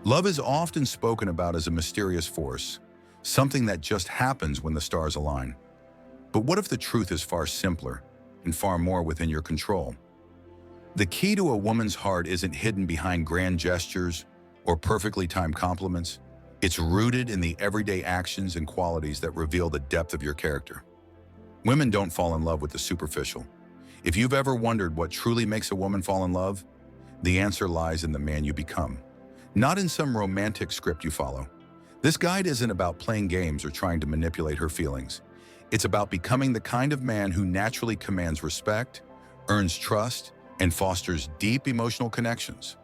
Love is often spoken about as a mysterious force, something that just happens when the stars align. But what if the truth is far simpler and far more within your control? The key to a woman's heart isn't hidden behind grand gestures or perfectly timed compliments. It's rooted in the everyday actions and qualities that reveal the depth of your character. Women don't fall in love with the superficial. If you've ever wondered what truly makes a woman fall in love, the answer lies in the man you become, not in some romantic script you follow. This guide isn't about playing games or trying to manipulate her feelings. It's about becoming the kind of man who naturally commands respect, earns trust, and fosters deep emotional connections.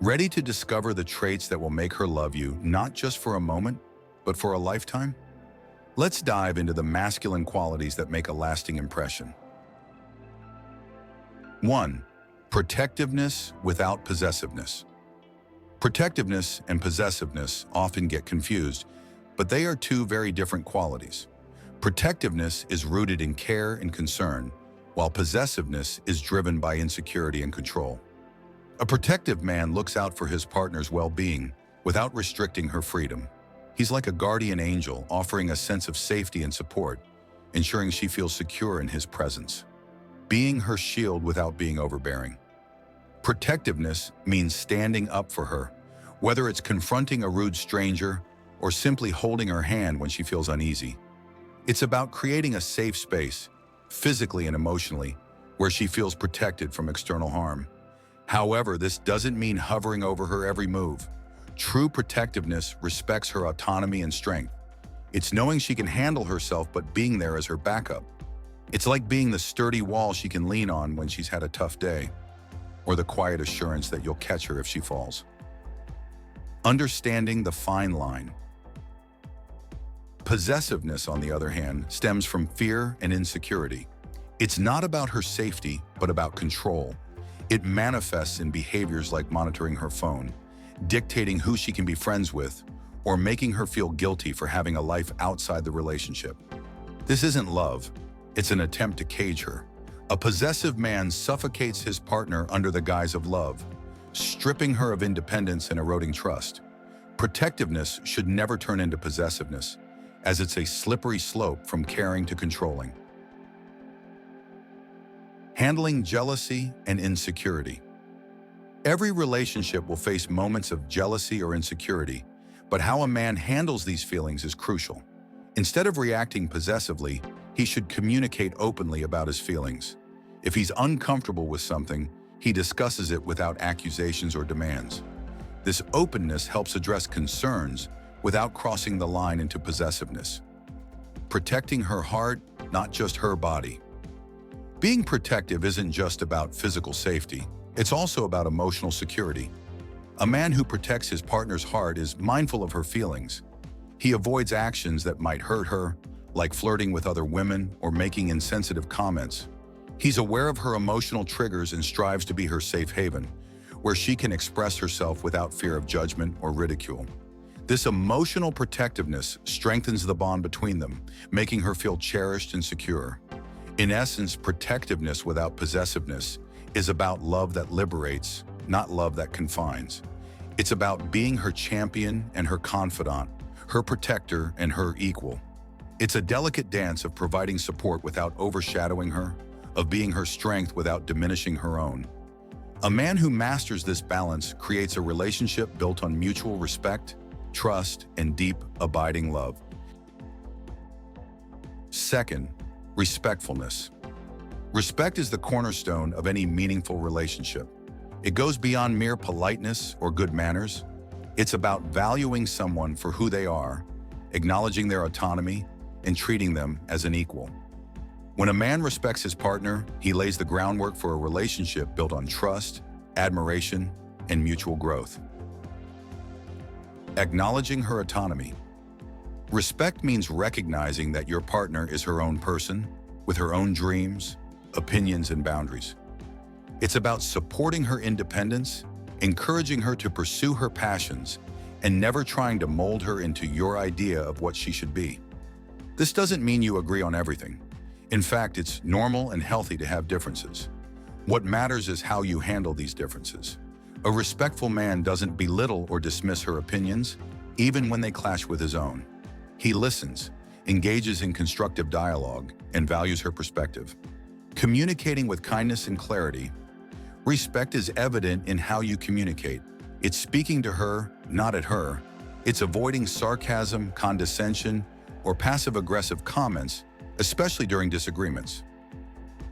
Ready to discover the traits that will make her love you not just for a moment, but for a lifetime? Let's dive into the masculine qualities that make a lasting impression. 1. Protectiveness without possessiveness. Protectiveness and possessiveness often get confused, but they are two very different qualities. Protectiveness is rooted in care and concern, while possessiveness is driven by insecurity and control. A protective man looks out for his partner's well-being without restricting her freedom. He's like a guardian angel, offering a sense of safety and support, ensuring she feels secure in his presence. Being her shield without being overbearing. Protectiveness means standing up for her, whether it's confronting a rude stranger or simply holding her hand when she feels uneasy. It's about creating a safe space, physically and emotionally, where she feels protected from external harm. However, this doesn't mean hovering over her every move. True protectiveness respects her autonomy and strength. It's knowing she can handle herself but being there as her backup. It's like being the sturdy wall she can lean on when she's had a tough day, or the quiet assurance that you'll catch her if she falls. Understanding the fine line. Possessiveness, on the other hand, stems from fear and insecurity. It's not about her safety, but about control. It manifests in behaviors like monitoring her phone, dictating who she can be friends with, or making her feel guilty for having a life outside the relationship. This isn't love. It's an attempt to cage her. A possessive man suffocates his partner under the guise of love, stripping her of independence and eroding trust. Protectiveness should never turn into possessiveness, as it's a slippery slope from caring to controlling. Handling jealousy and insecurity. Every relationship will face moments of jealousy or insecurity, but how a man handles these feelings is crucial. Instead of reacting possessively, he should communicate openly about his feelings. If he's uncomfortable with something, he discusses it without accusations or demands. This openness helps address concerns without crossing the line into possessiveness. Protecting her heart, not just her body. Being protective isn't just about physical safety, it's also about emotional security. A man who protects his partner's heart is mindful of her feelings. He avoids actions that might hurt her, like flirting with other women or making insensitive comments. He's aware of her emotional triggers and strives to be her safe haven, where she can express herself without fear of judgment or ridicule. This emotional protectiveness strengthens the bond between them, making her feel cherished and secure. In essence, protectiveness without possessiveness is about love that liberates, not love that confines. It's about being her champion and her confidant, her protector and her equal. It's a delicate dance of providing support without overshadowing her, of being her strength without diminishing her own. A man who masters this balance creates a relationship built on mutual respect, trust, and deep, abiding love. Second, respectfulness. Respect is the cornerstone of any meaningful relationship. It goes beyond mere politeness or good manners. It's about valuing someone for who they are, acknowledging their autonomy, and treating them as an equal. When a man respects his partner, he lays the groundwork for a relationship built on trust, admiration, and mutual growth. Acknowledging her autonomy. Respect means recognizing that your partner is her own person, with her own dreams, opinions, and boundaries. It's about supporting her independence, encouraging her to pursue her passions, and never trying to mold her into your idea of what she should be. This doesn't mean you agree on everything. In fact, it's normal and healthy to have differences. What matters is how you handle these differences. A respectful man doesn't belittle or dismiss her opinions, even when they clash with his own. He listens, engages in constructive dialogue, and values her perspective. Communicating with kindness and clarity. Respect is evident in how you communicate. It's speaking to her, not at her. It's avoiding sarcasm, condescension, or passive-aggressive comments, especially during disagreements.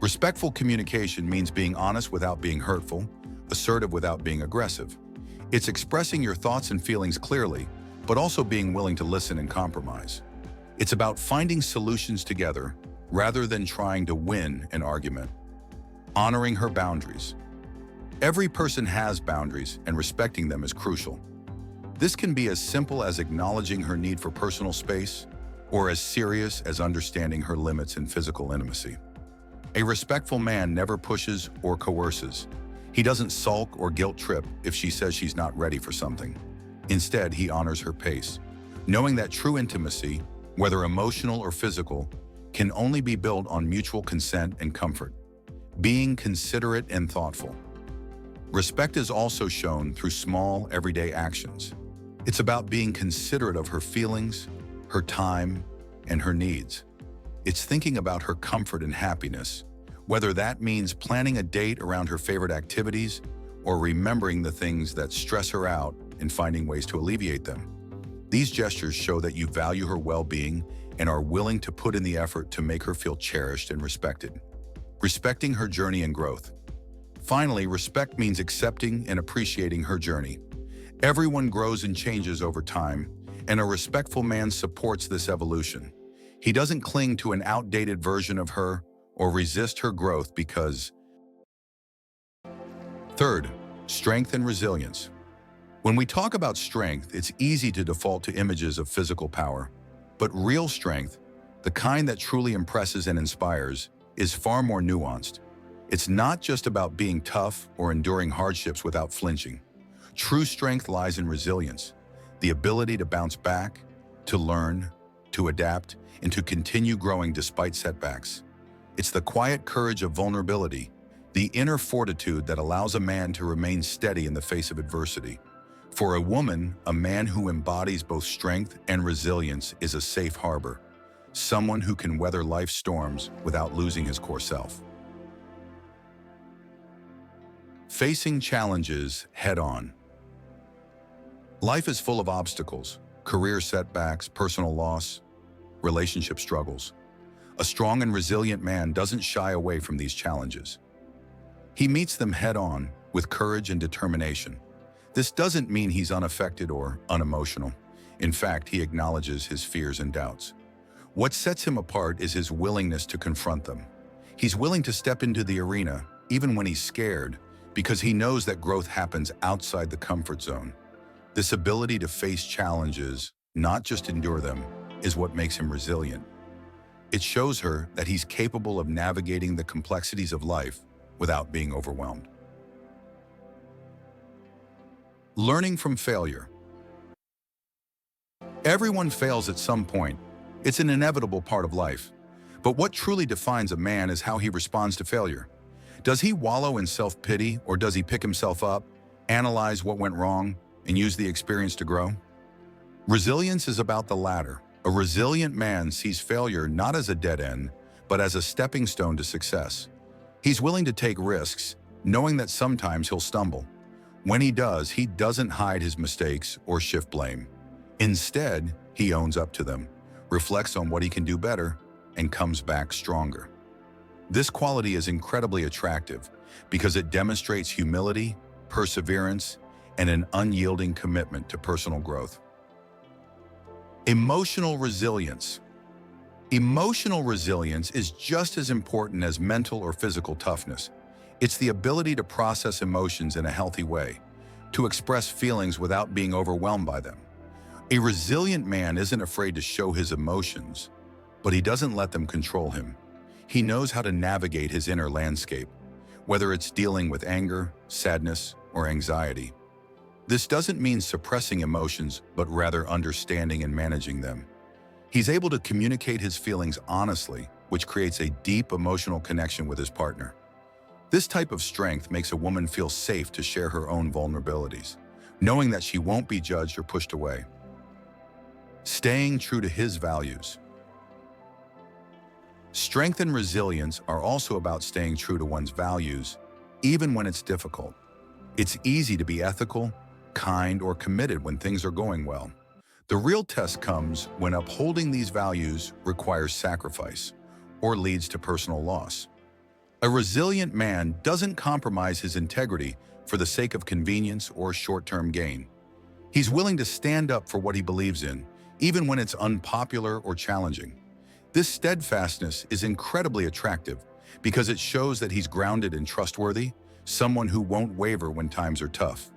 Respectful communication means being honest without being hurtful, assertive without being aggressive. It's expressing your thoughts and feelings clearly, but also being willing to listen and compromise. It's about finding solutions together rather than trying to win an argument. Honoring her boundaries. Every person has boundaries, and respecting them is crucial. This can be as simple as acknowledging her need for personal space, or as serious as understanding her limits in physical intimacy. A respectful man never pushes or coerces. He doesn't sulk or guilt trip if she says she's not ready for something. Instead, he honors her pace, knowing that true intimacy, whether emotional or physical, can only be built on mutual consent and comfort. Being considerate and thoughtful. Respect is also shown through small, everyday actions. It's about being considerate of her feelings, her time, and her needs. It's thinking about her comfort and happiness, whether that means planning a date around her favorite activities or remembering the things that stress her out and finding ways to alleviate them. These gestures show that you value her well-being and are willing to put in the effort to make her feel cherished and respected. Respecting her journey and growth. Finally, respect means accepting and appreciating her journey. Everyone grows and changes over time, and a respectful man supports this evolution. He doesn't cling to an outdated version of her or resist her growth because. Third, strength and resilience. When we talk about strength, it's easy to default to images of physical power. But real strength, the kind that truly impresses and inspires, is far more nuanced. It's not just about being tough or enduring hardships without flinching. True strength lies in resilience, the ability to bounce back, to learn, to adapt, and to continue growing despite setbacks. It's the quiet courage of vulnerability, the inner fortitude that allows a man to remain steady in the face of adversity. For a woman, a man who embodies both strength and resilience is a safe harbor, someone who can weather life's storms without losing his core self. Facing challenges head-on. Life is full of obstacles, career setbacks, personal loss, relationship struggles. A strong and resilient man doesn't shy away from these challenges. He meets them head-on with courage and determination. This doesn't mean he's unaffected or unemotional. In fact, he acknowledges his fears and doubts. What sets him apart is his willingness to confront them. He's willing to step into the arena, even when he's scared, because he knows that growth happens outside the comfort zone. This ability to face challenges, not just endure them, is what makes him resilient. It shows her that he's capable of navigating the complexities of life without being overwhelmed. Learning from failure. Everyone fails at some point. It's an inevitable part of life. But what truly defines a man is how he responds to failure. Does he wallow in self-pity, or does he pick himself up, analyze what went wrong, and use the experience to grow? Resilience is about the latter. A resilient man sees failure not as a dead end, but as a stepping stone to success. He's willing to take risks, knowing that sometimes he'll stumble. When he does, he doesn't hide his mistakes or shift blame. Instead, he owns up to them, reflects on what he can do better, and comes back stronger. This quality is incredibly attractive because it demonstrates humility, perseverance, and an unyielding commitment to personal growth. Emotional resilience. Emotional resilience is just as important as mental or physical toughness. It's the ability to process emotions in a healthy way, to express feelings without being overwhelmed by them. A resilient man isn't afraid to show his emotions, but he doesn't let them control him. He knows how to navigate his inner landscape, whether it's dealing with anger, sadness, or anxiety. This doesn't mean suppressing emotions, but rather understanding and managing them. He's able to communicate his feelings honestly, which creates a deep emotional connection with his partner. This type of strength makes a woman feel safe to share her own vulnerabilities, knowing that she won't be judged or pushed away. Staying true to his values. Strength and resilience are also about staying true to one's values, even when it's difficult. It's easy to be ethical, kind, or committed when things are going well. The real test comes when upholding these values requires sacrifice or leads to personal loss. A resilient man doesn't compromise his integrity for the sake of convenience or short-term gain. He's willing to stand up for what he believes in, even when it's unpopular or challenging. This steadfastness is incredibly attractive because it shows that he's grounded and trustworthy, someone who won't waver when times are tough.